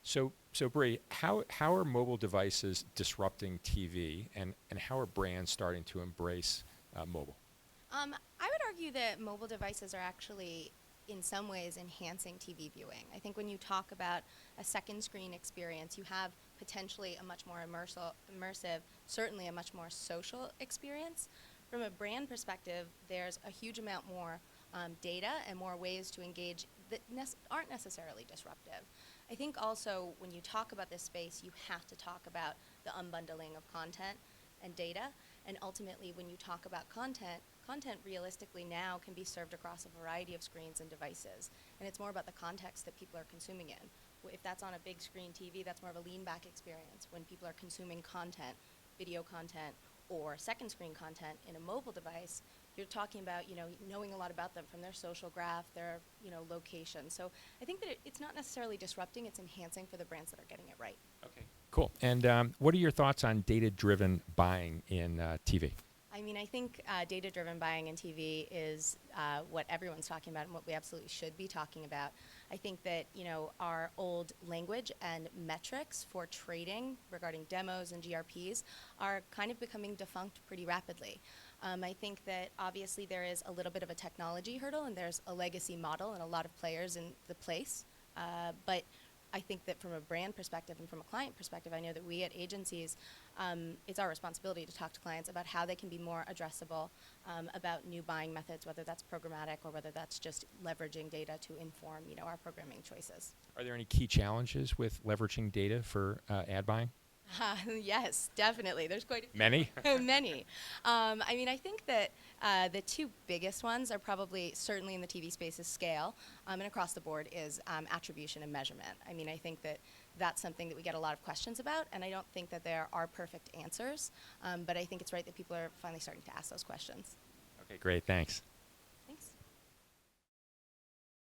So Bre, how are mobile devices disrupting TV, and how are brands starting to embrace mobile? I would argue that mobile devices are actually, in some ways, enhancing TV viewing. I think when you talk about a second screen experience, you have potentially a much more immersive, certainly a much more social experience. From a brand perspective, there's a huge amount more data and more ways to engage that aren't necessarily disruptive. I think also when you talk about this space, you have to talk about the unbundling of content and data. And ultimately, when you talk about content, content realistically now can be served across a variety of screens and devices. And it's more about the context that people are consuming in. If that's on a big screen TV, that's more of a lean back experience. When people are consuming content, video content, or second screen content in a mobile device, you're talking about, knowing a lot about them from their social graph, their, location. So I think that it's not necessarily disrupting, it's enhancing for the brands that are getting it right. Okay, cool. And what are your thoughts on data-driven buying in TV? I mean, I think data-driven buying in TV is what everyone's talking about and what we absolutely should be talking about. I think that, our old language and metrics for trading regarding demos and GRPs are kind of becoming defunct pretty rapidly. I think that obviously there is a little bit of a technology hurdle and there's a legacy model and a lot of players in the place. But I think that from a brand perspective and from a client perspective, I know that we at agencies, it's our responsibility to talk to clients about how they can be more addressable about new buying methods, whether that's programmatic or whether that's just leveraging data to inform, our programming choices. Are there any key challenges with leveraging data for ad buying? Yes, definitely. There's quite a few. Many? Many. I mean, I think that the two biggest ones are probably, certainly in the TV space, is scale, and across the board is attribution and measurement. I mean, I think that that's something that we get a lot of questions about, and I don't think that there are perfect answers, but I think it's right that people are finally starting to ask those questions. Okay, great. Thanks.